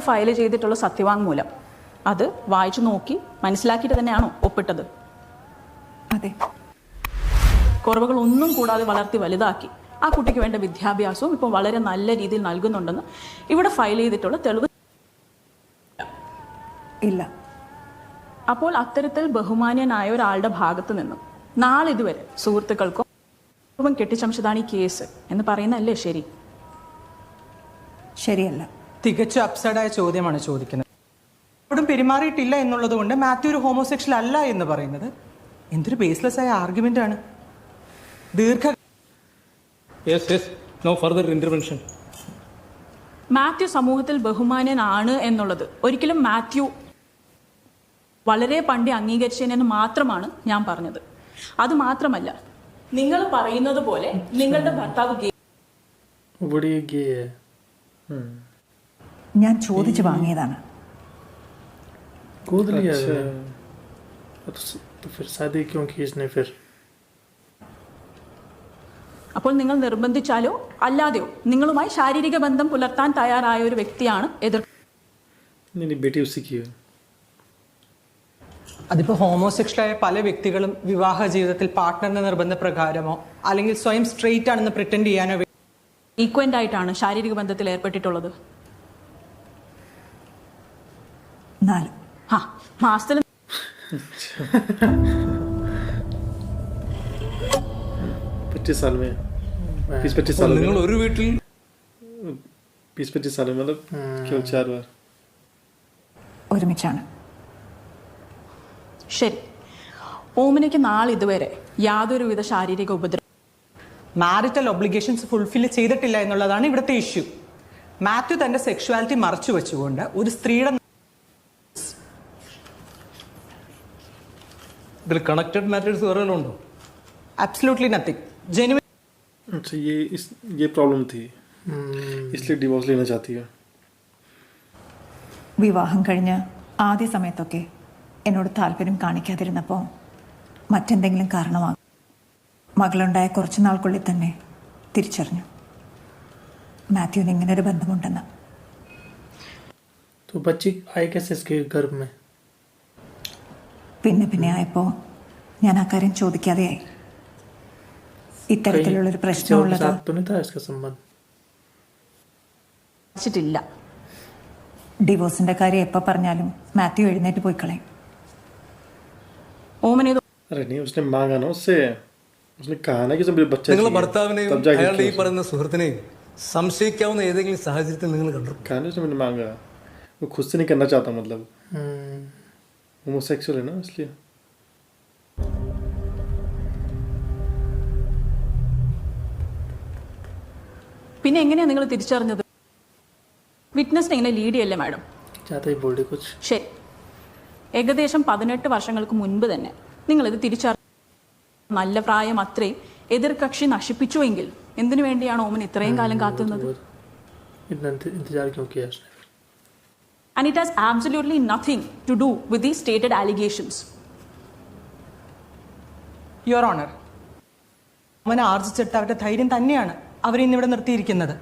File ചെയ്തിട്ടുള്ള സത്യവാങ്മൂലം അത് വായിച്ചു നോക്കി മനസ്സിലാക്കിയിട്ട് തന്നെയാണോ ഒപ്പിട്ടത്? അതെ. കുറവുകളൊന്നും കൂടാതെ വളർത്തി വലുതാക്കി ആ കുട്ടിക്ക് വേണ്ട വിദ്യാഭ്യാസവും ഇപ്പോൾ വളരെ നല്ല രീതിയിൽ നൽകുന്നുണ്ടെന്ന് ഇവിടെ ഫയൽ ചെയ്തിട്ടുള്ള തെളിവ് ഇല്ല. അപ്പോൾ അത്തരത്തിൽ ബഹുമാന്യനായ ഒരാളുടെ ഭാഗത്ത് നിന്നും നാളിതുവരെ സുഹൃത്തുക്കൾക്കോ കെട്ടിച്ചമച്ചതാണ് ഈ കേസ് എന്ന് പറയുന്നതല്ലേ ശരി? ശരിയല്ല. തികച്ചും അപ്സൈഡായ ചോദ്യമാണ് ചോദിക്കുന്നത്. എപ്പോഴും പെരുമാറിയിട്ടില്ല എന്നുള്ളത് കൊണ്ട് മാത്യു ഒരു ഹോമോസെക്ഷൽ അല്ല എന്ന് പറയുന്നത് എന്തൊരു ബേസ്ലെസ് ആയ ആർഗ്യുമെന്റ് ആണ്. No further intervention. മാത്യു സമൂഹത്തിൽ ബഹുമാന്യനാണ് എന്നുള്ളത് ഒരിക്കലും മാത്യു വളരെ പണ്ട് അംഗീകരിച്ചതിനെന്ന് മാത്രമാണ് ഞാൻ പറഞ്ഞത്. അത് മാത്രമല്ല, നിങ്ങൾ പറയുന്നത് പോലെ നിങ്ങളുടെ ഭർത്താവ് ഞാൻ ചോദിച്ചു വാങ്ങിയതാണ്. അപ്പോൾ നിങ്ങൾ നിർബന്ധിച്ചാലോ അല്ലാതെയോ നിങ്ങളുമായി ശാരീരിക ബന്ധം പുലർത്താൻ തയ്യാറായ ഒരു വ്യക്തിയാണ് അതിപ്പോൾ ഹോമോസെക്ഷലായ പല വ്യക്തികളും വിവാഹ ജീവിതത്തിൽ പാർട്ട്ണറിന്റെ നിർബന്ധപ്രകാരമോ അല്ലെങ്കിൽ സ്വയം സ്ട്രെയിറ്റ് ആണെന്ന് പ്രിറ്റൻഡ് ചെയ്യാനോ ഈക്വന്റ് ആയിട്ടാണ് ശാരീരിക ബന്ധത്തിൽ ഏർപ്പെട്ടിട്ടുള്ളത്. മാസത്തിൽ നിങ്ങൾ ഒരു വീട്ടിൽ ഒരുമിച്ചാണ്. ശരി. ഓമനയ്ക്ക് നാളിതുവരെ യാതൊരുവിധ ശാരീരിക ഉപദ്രവം മാരിറ്റൽ ഒബ്ലിഗേഷൻസ് ഫുൾഫിൽ ചെയ്തിട്ടില്ല എന്നുള്ളതാണ് ഇവിടുത്തെ ഇഷ്യൂ. മാത്യു തന്റെ സെക്ഷുവാലിറ്റി മറച്ചു വെച്ചുകൊണ്ട് ഒരു സ്ത്രീയുടെ ഇതിൽ കണക്റ്റഡ് മാറ്റേഴ്സ് വേറെ ഉണ്ടോ? Absolutely nothing. ജെന്യുइन अच्छा ये प्रॉब्लम थी, इसलिए डिवोर्स लेना चाहती है. വിവാഹം കഴിഞ്ഞ് ആദ്യ സമയത്തൊക്കെ എന്നോട് താല്പര്യം കാണിക്കാതിരുന്നപ്പോൾ മറ്റെന്തെങ്കിലും കാരണമാകും. മകളുണ്ടായ കുറച്ച് നാൾക്കുള്ളിൽ തന്നെ തിരിച്ചറിഞ്ഞു മാത്യുവിന് ഇങ്ങനൊരു ബന്ധമുണ്ടെന്ന്. പിന്നെ ആയപ്പോൾ ഞാൻ ആ കാര്യം ചോദിക്കാതെയായി. ഇത്തരത്തിലുള്ളൊരു പ്രശ്നമുള്ളത് ഡിവോഴ്സിന്റെ കാര്യം എപ്പോൾ പറഞ്ഞാലും മാത്യു എഴുന്നേറ്റ് പോയി കളയും. നിങ്ങളുടെ ഭർത്താവിനെയും അയാളുടെ ഈ പറയുന്ന സുഹൃത്തിനെയും സംശയിക്കാവുന്ന ഏതെങ്കിലും സാഹചര്യത്തിൽ നിങ്ങൾ കണ്ടു? खुद से नहीं करना चाहता, मतलब होमोसेक्सुअल है ना, इसलिए. പിന്നെ എങ്ങനെയാണ് നിങ്ങൾ തിരിച്ചറിഞ്ഞത്? വിറ്റ്നസിനെ എങ്ങനെ ലീഡ് ചെയ്യല്ലേ മാഡം? ശരി. ഏകദേശം 18 വർഷങ്ങൾക്ക് മുൻപ് തന്നെ നിങ്ങളിത് തിരിച്ചറിഞ്ഞു. നല്ല പ്രായം അത്രയും എതിർകക്ഷി നശിപ്പിച്ചുവെങ്കിൽ എന്തിനു വേണ്ടിയാണ് ഓമൻ ഇത്രയും കാലം കാത്തുന്നത്? And it has absolutely nothing to do with these stated allegations. Your honour, Omana ആർജിച്ചെടുത്ത അവരുടെ ധൈര്യം തന്നെയാണ് അവരെ ഇന്നിവിടെ നിർത്തിയിരിക്കുന്നത്.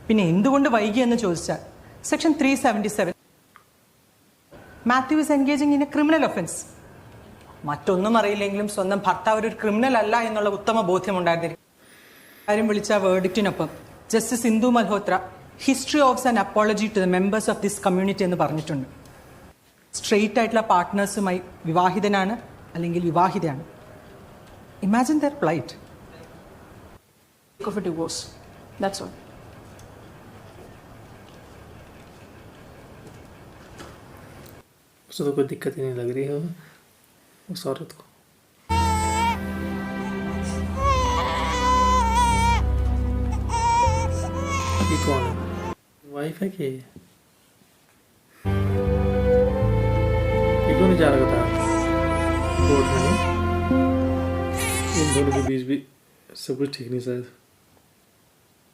പിന്നെ എന്തുകൊണ്ട് വൈകി എന്ന് ചോദിച്ചാൽ section 377 Mathew is engaging in A criminal offence. മറ്റൊന്നും അറിയില്ലെങ്കിലും സ്വന്തം ഭർത്താവ് ഒരു ക്രിമിനൽ അല്ല എന്നുള്ള ഉത്തമ ബോധ്യം ഉണ്ടായിരുന്നിരിക്കും. കാര്യം വിളിച്ച വേർഡിക്റ്റിനൊപ്പം justice Indu Malhotra history of an apology to the members of this community എന്ന് പറഞ്ഞിട്ടുണ്ട്. സ്ട്രെയിറ്റ് ആയിട്ടുള്ള പാർട്ട്നേഴ്സുമായി വിവാഹിതനാണ് അല്ലെങ്കിൽ വിവാഹിതയാണ്. Imagine their plight of a divorce. That's all. उसे तो कोई दिक्कत ही नहीं लग रही है उस औरत को. ये कौन है? वाइफ है कि ये क्यों नहीं जा रहा था कोर्ट में? इन दोनों के बीच भी सब कुछ ठीक नहीं शायद.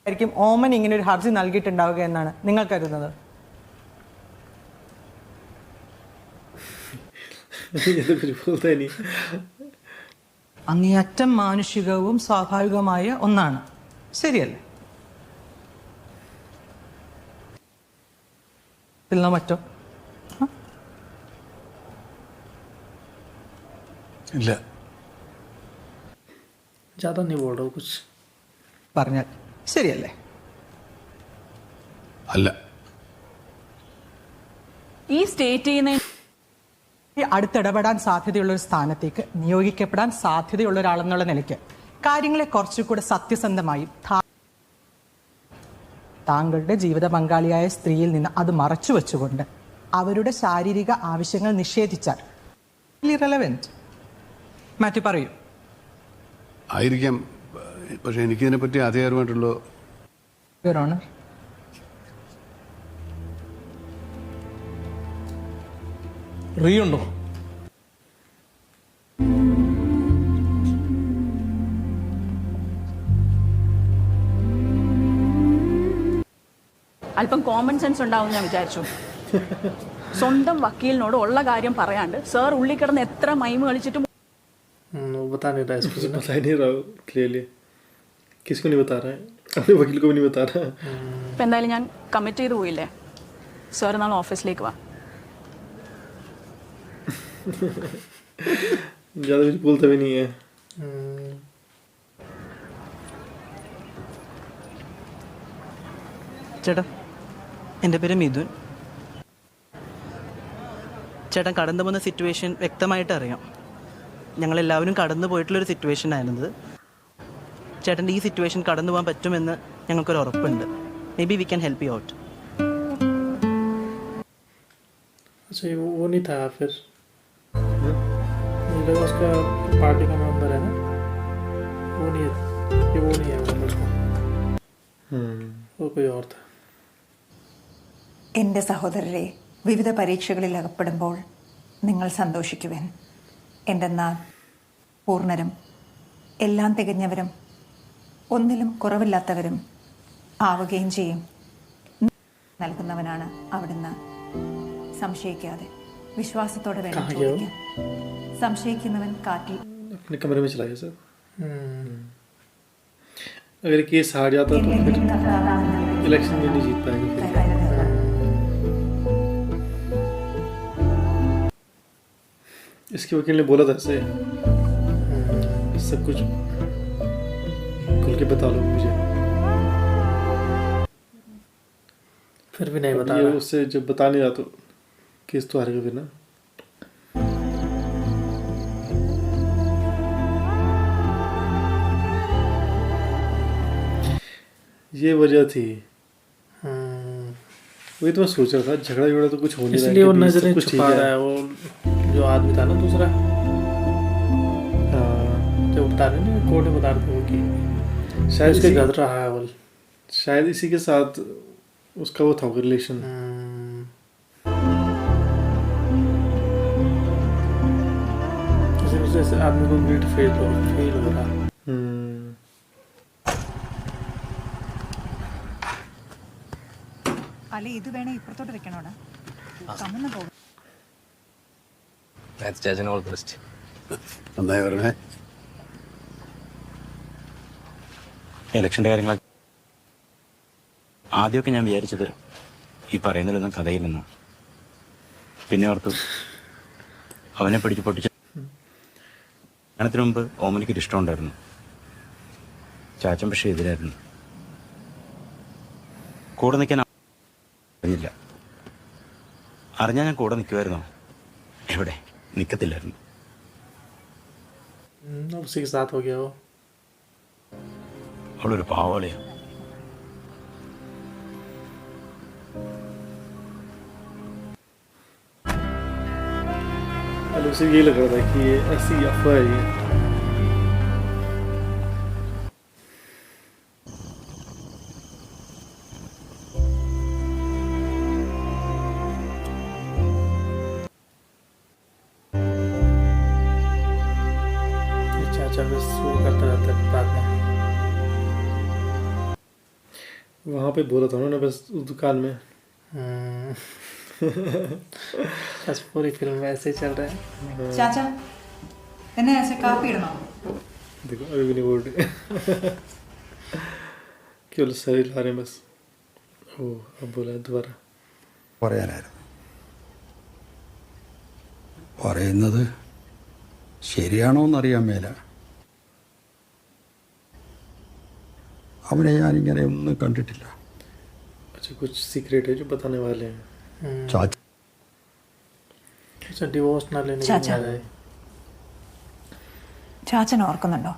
ആയിരിക്കും ഓമൻ ഇങ്ങനെ ഒരു ഹർജി നൽകിയിട്ടുണ്ടാവുക എന്നാണ് നിങ്ങൾ കരുതുന്നത്? അങ്ങേയറ്റം മാനുഷികവും സ്വാഭാവികവുമായ ഒന്നാണ്, ശരിയല്ലേ? നിന്നോ മറ്റോ? ഇല്ല. ज़्यादा नहीं बोल रहा हूँ कुछ. പറഞ്ഞാൽ ശരിയല്ലേ? അല്ല. ഈ സ്റ്റേറ്റ് ചെയ്യുന്ന ഈ അടുത്തിടപെടാൻ സാധ്യതയുള്ള ഒരു സ്ഥാനത്തേക്ക് നിയോഗിക്കപ്പെടാൻ സാധ്യതയുള്ള ഒരാളെന്നുള്ള നിലയ്ക്ക് കാര്യങ്ങളെ കുറച്ചുകൂടെ സത്യസന്ധമായും താങ്കളുടെ ജീവിത പങ്കാളിയായ സ്ത്രീയിൽ നിന്ന് അത് മറച്ചു വെച്ചുകൊണ്ട് അവരുടെ ശാരീരിക ആവശ്യങ്ങൾ നിഷേധിച്ചാൽ ഇറലവൻറ്റ്. മാറ്റി പറയൂ. ആയിരിക്കാം, പക്ഷെ എനിക്കിതിനെപ്പറ്റി ആധികാരികമായിട്ടുള്ള യുവർ ഓണർ. റീ ഉണ്ടോ? അല്പം കോമൺ സെൻസ് ഉണ്ടാവും ഞാൻ വിചാരിച്ചു. സ്വന്തം വക്കീലിനോട് ഉള്ള കാര്യം പറയാണ്ട് സാർ ഉള്ളിൽ കിടന്ന് എത്ര മൈമ് കളിച്ചിട്ടും वो बता नहीं रहा है, इसको बता ही नहीं रहा क्लियरली. किसको नहीं बता रहा है, अपने वकील को भी नहीं बता रहा है. ഇപ്പം എന്തായാലും ഞാൻ കമ്മിറ്റ് ചെയ്ത് പോയില്ലേ, സാർ നാളെ ഓഫീസിലേക്ക് വാ. ज़्यादा कुछ बोलता भी नहीं है. ചേട്ടാ, എൻ്റെ പേര് മിഥുൻ. ചേട്ടൻ കടന്നു പോകുന്ന സിറ്റുവേഷൻ വ്യക്തമായിട്ട് അറിയാം. ഞങ്ങളെല്ലാവരും കടന്നു പോയിട്ടുള്ളൊരു സിറ്റുവേഷൻ ആയിരുന്നത്. ചേട്ടൻ്റെ ഈ സിറ്റുവേഷൻ കടന്നു പോകാൻ പറ്റുമെന്ന് ഞങ്ങൾക്കൊരു ഉറപ്പുണ്ട്. May be we can help you out. अच्छा ये वो नहीं था फिर, मुझे लगा उसका पार्टी का मेंबर है ना, वो नहीं है, ये वो नहीं है मेंबर का, वो कोई और था. എൻ്റെ സഹോദരരെ, വിവിധ പരീക്ഷകളിൽ അകപ്പെടുമ്പോൾ നിങ്ങൾ സന്തോഷിക്കുവാൻ. എന്തെന്നാൽ പൂർണ്ണരും എല്ലാം തികഞ്ഞവരും ഒന്നിലും കുറവില്ലാത്തവരും ആവുകയും ചെയ്യും. നൽകുന്നവനാണ് അവിടുന്ന്. സംശയിക്കാതെ വിശ്വാസത്തോടെ വേണം ചോദിക്കാൻ. സംശയിക്കുന്നവൻ കാറ്റിൽ अपने कमरे में चला गया सर. अगर केस हार जाता तो फिर इलेक्शन में नहीं जीत पाएंगे फिर. इसके वकील ने बोला था ऐसे, सब कुछ खुल के बता लो मुझे. फिर भी नहीं बता रहा. उससे जब बता नहीं रहा तो केस तो हारेगा फिर ना. ये वजह थी. वही तो मैं सोच रहा था, झगड़ा झगड़ा तो कुछ हो नहीं रहा है, इसलिए वो नजरें छुपा रहा है. वो जो आदमी था ना दूसरा, जो बता रहे ना कोर्ट में बता रहे थे वो कि शायद इसके गलत रहा है, वो शायद इसी के साथ उसका वो था रिलेशन. जैसे आदमी को गिल्ट फील हो रहा. അല്ലെ ഇത് വേണേ ഇപ്പുറത്തോട്ട് വെക്കണോടാ, കമന്ന് പോകും. നന്നായി പറഞ്ഞേ. ഇലക്ഷൻ്റെ കാര്യങ്ങൾ ആദ്യമൊക്കെ ഞാൻ വിചാരിച്ചത് ഈ പറയുന്നതിലൊന്നും കഥയില്ലെന്ന്. പിന്നെ ഓർത്തു അവനെ പിടിച്ച് പൊട്ടിച്ച. കല്യാണത്തിന് മുമ്പ് ഓമനിക്കൊരു ഇഷ്ടമുണ്ടായിരുന്നു. ചാച്ചൻ പക്ഷേ എതിരായിരുന്നു. കൂടെ നിൽക്കാൻ അറിയില്ല. അറിഞ്ഞാൽ ഞാൻ കൂടെ നിൽക്കുമായിരുന്നോ? എവിടെ, നിൽക്കത്തില്ലായിരുന്നു. उसी के साथ हो गया वो. അവളൊരു പാവളയാണ്. उसे यही लग रहा था कि ये ऐसी अफवाह है. चाचा बस वो करता रहता है प्रार्थना. वहाँ पे बोला था उन्होंने बस उस दुकान में. बस पूरी फिल्म वैसे ही चल रहा है. ചാച്ച എന്നെ ऐसे കാപ്പി ഇടണോ? देखो अभी भी नहीं बोल रहे. केवल सही ला रहे हैं बस. ओ अब बोला है दोबारा. പറയാനായിരുന്നു. പറയുന്നത് ശരിയാണോ എന്നറിയാൻ മേല. അവനെ ഞാനിങ്ങനെ ഒന്നും കണ്ടിട്ടില്ല. अच्छा कुछ सीक्रेट है जो बताने वाले हैं. ചാച്ച अच्छा डिवोर्स ना लेने की चाचा. बात है. ചാച്ചൻ ഓർക്കുന്നുണ്ടോ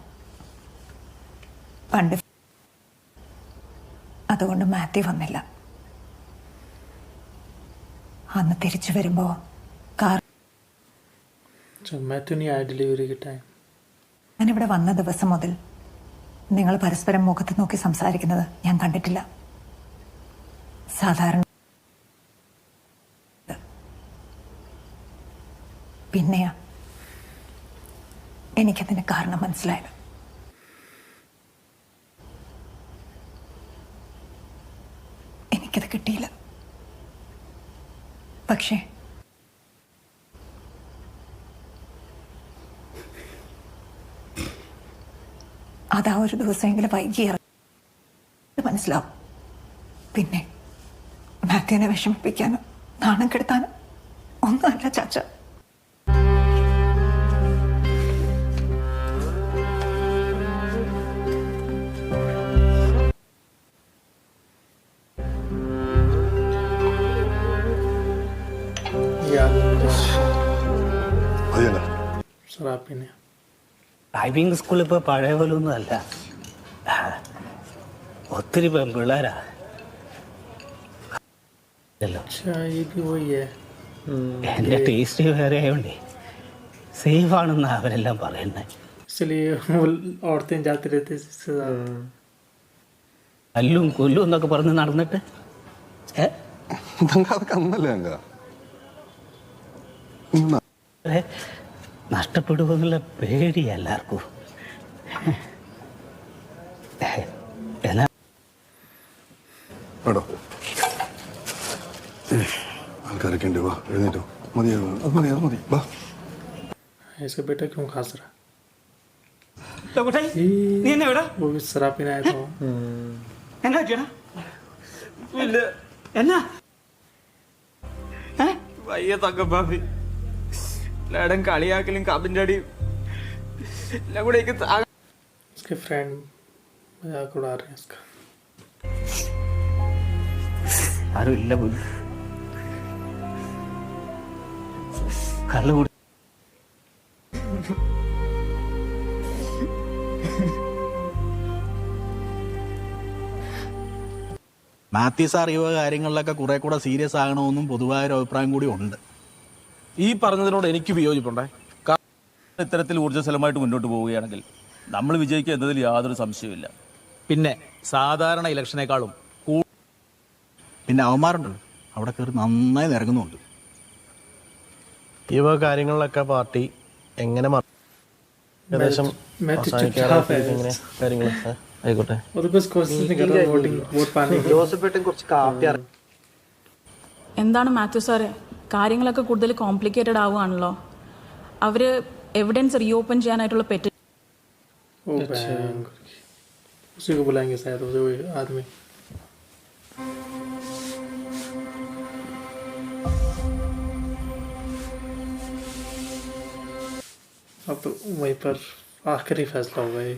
പണ്ട് അതുകൊണ്ട് മാത്യു വന്നില്ല. അന്ന് തിരിച്ചു വരുമ്പോ കാർ अच्छा मैं तो नहीं आया डिलीवरी के टाइम. ഞാനിവിടെ വന്ന ദിവസം മുതൽ നിങ്ങൾ പരസ്പരം മുഖത്ത് നോക്കി സംസാരിക്കുന്നത് ഞാൻ കണ്ടിട്ടില്ല. സാധാരണ പിന്നെയാ എനിക്കതിന് കാരണം മനസ്സിലായത്. എനിക്കത് കിട്ടിയില്ല. പക്ഷേ അതാ ഒരു ദിവസമെങ്കിലും വൈകി ഇറങ്ങി മനസ്സിലാവും. പിന്നെ മാത്യുവിനെ വിഷമിപ്പിക്കാനും നാണം കെടുത്താനും ഒന്നുമല്ല ചാച്ച. याद नहीं मुझे മതിയല്ല. शराब पीने. ഡ്രൈവിംഗ് സ്കൂൾ ഇപ്പോൾ പഴയ പോലെ ഒന്നും അല്ല. ഒത്തിരി പെൺപിള്ളേരാ. अच्छा ये भी वही है. എൻ്റെ ടേസ്റ്റ് വേറെ ആയതുകൊണ്ടേ സേഫ് ആണെന്നാണ് അവരെല്ലാം പറയുന്നത്. इसलिए वो औरतें जाते रहते हैं इससे ज्यादा. അല്ലും കൊല്ലും എന്നൊക്കെ പറഞ്ഞ് നടന്നിട്ട് അതൊക്കെ അന്നല്ലേ അങ്ങ ഏ, നഷ്ടപ്പെടുമെന്നുള്ള പേടി എല്ലാവർക്കും. എന്നാ കേട്ടോ ആൾക്കാരൊക്കെ ഉണ്ട്. വാ എഴുന്നേറ്റോ. മതിയോ? അത് മതി അത് മതി. വാ. इसका बेटा क्यों खास रहा? നീ എന്നെ എവിടെ वो भी शराब पीने आया था. എന്നാ ചേട്ടാ എന്നാ വയ്യ തങ്കപ്പാപ്പി. എല്ലായിടും കളിയാക്കലും കബിൻ്റെ അടിയും എല്ലാം കൂടെ എനിക്ക് उसके फ्रेंड मजाक उड़ा रहे हैं इसका. ആരും ഇല്ല പോലും. കള്ളു കൂടി മാത്യു സാർ ഈ വക കാര്യങ്ങളിലൊക്കെ കുറെ കൂടെ സീരിയസ് ആകണമെന്നും പൊതുവായൊരു അഭിപ്രായം കൂടി ഉണ്ട്. ഈ പറഞ്ഞതിനോട് എനിക്ക് വിയോജിപ്പുണ്ടേ. കാരണം ഇത്തരത്തിൽ ഊർജ്ജസ്വലമായിട്ട് മുന്നോട്ട് പോവുകയാണെങ്കിൽ നമ്മൾ വിജയിക്കുക എന്നതിൽ യാതൊരു സംശയമില്ല. പിന്നെ സാധാരണ ഇലക്ഷനേക്കാളും പിന്നെ അവന്മാരുണ്ടല്ലോ അവിടെ കയറി നന്നായി നിരങ്ങുന്നുണ്ട്. ഈ വക കാര്യങ്ങളിലൊക്കെ പാർട്ടി എങ്ങനെ मैं तो चुपचाप है. കാര്യങ്ങൾ ആയിക്കോട്ടെ. वो तो बस कोशिश नहीं कर रहा वोट पाने की. ജോസഫേട്ടൻ കുറച്ച് കാപ്പി എന്താണ് മാത്യു സാറേ, കാര്യങ്ങളൊക്കെ കൂടുതൽ കോംപ്ലിക്കേറ്റഡ് ആവുകയാണല്ലോ. അവർ എവിഡൻസ് റീഓപ്പൺ ചെയ്യാനായിട്ടുള്ള പെറ്റി ओ भयंकर. उसी को बुलाएंगे शायद, उसे वही आदमी. अब तो वहीं पर आखिरी फैसला होगा ये.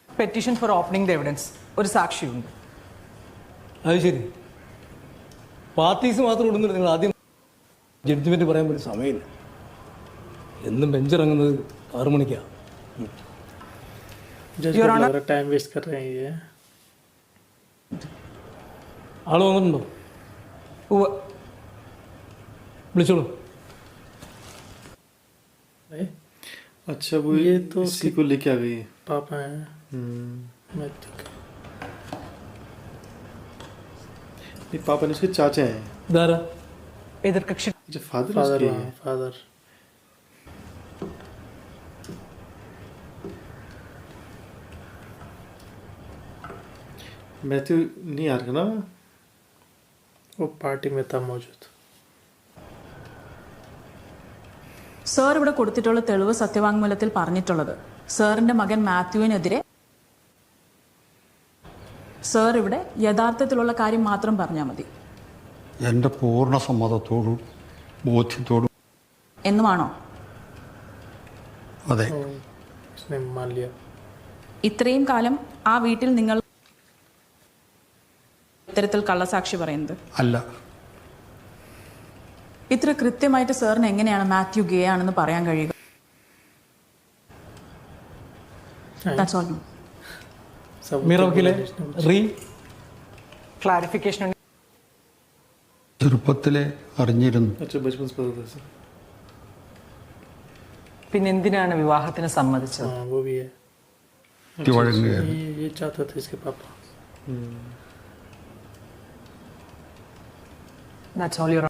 Petition for opening the evidence ഒരു സാക്ഷിയുണ്ട്. അത് ശരി. പാർട്ടീസ് മാത്രം ഇടുന്നില്ല. നിങ്ങൾ ആദ്യം ജഡ്ജ്മെന്റ് പറയാൻ പോലും സമയമില്ല. എന്നും ബെഞ്ചിറങ്ങുന്നത് 6 മണിക്കാണ്. जज को लग रहा है टाइम वेस्ट कर रहे हैं ये. ആള് വന്നിട്ടുണ്ടോ? വിളിച്ചോളൂ. अच्छा वो ये तो इसी को लेके आ गई पापा हैं. मैं पापा ने उसके चाचा हैं. ഇതാരാ? എതിർകക്ഷി अच्छा फादर फादर उसके वहाँ हैं. फादर. मैथ्यू नहीं आ रहा ना. वो पार्टी में था मौजूद. സാർ ഇവിടെ കൊടുത്തിട്ടുള്ള തെളിവ് സത്യവാങ്മൂലത്തിൽ പറഞ്ഞിട്ടുള്ളത് സാറിന്റെ മകൻ മാത്യുവിനെതിരെ സാർ ഇവിടെ യഥാർത്ഥത്തിലുള്ള കാര്യം മാത്രം പറഞ്ഞാൽ മതി എൻ്റെ പൂർണ്ണ സമ്മതത്തോടും ബോധ്യത്തോടും എന്നുമാണോ? അതെ. उसने मान लिया. ഇത്രയും കാലം ആ വീട്ടിൽ നിങ്ങൾ ഇത്തരത്തിൽ കള്ളസാക്ഷി പറയുന്നത് അല്ല. ഇത്ര കൃത്യമായിട്ട് സാറിന് എങ്ങനെയാണ് മാത്യു ഗേ ആണെന്ന് പറയാൻ കഴിയുക? That's all. മീറ വക്കീലെ, റീ ക്ലാരിഫിക്കേഷൻ ചെറുപ്പത്തിലെ അറിഞ്ഞിരുന്നു. अच्छा बचपन से पता था सर. പിന്നെ എന്തിനാണ് വിവാഹത്തിന് സമ്മതിച്ചത്? हाँ वो भी है. വഴങ്ങുകയാണ്. ये चाहता था इसके पापा. That's all your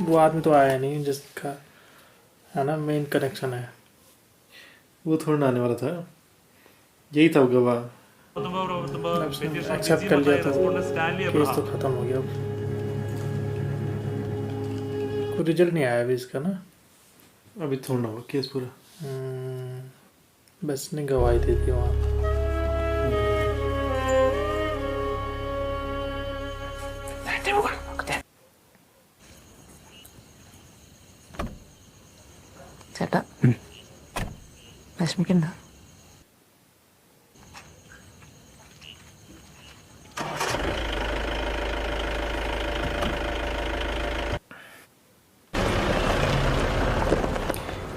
वो आदमी तो आया नहीं जिसका है ना मेन कनेक्शन है. वो थोड़ा ना आने वाला था. यही था वो गवाह. एक्सेप्ट कर लिया तो केस तो खत्म हो गया. अब कोई रिजल्ट नहीं आया अभी इसका ना. अभी थोड़ा ना हुआ केस पूरा. बस ने गवाही दे दी वहाँ. ചേട്ടാ വിഷമിക്കണ്ട.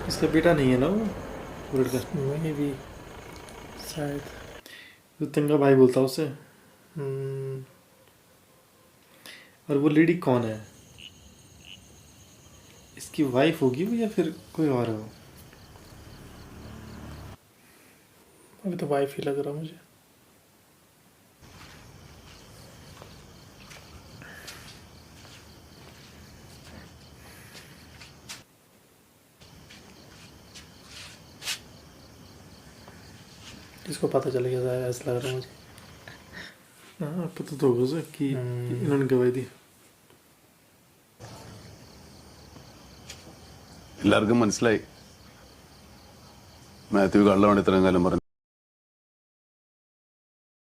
इसका बेटा नहीं है ना वो लड़का. मे भी शायद. तो तिनका भाई बोलता उसे. और वो लेडी कौन है? इसकी वाइफ होगी वो या फिर कोई और है वो? अभी तो वाइफ ही लग रहा मुझे. इसको पता चल गया था ऐसा लग रहा है मुझे. हाँ पता तो होगा उसे कि इन्होंने गवाही दी. എല്ലാവർക്കും മനസ്സിലായി മാത്യു കള്ളമാണ് ഇത്രയും കാലം പറഞ്ഞു.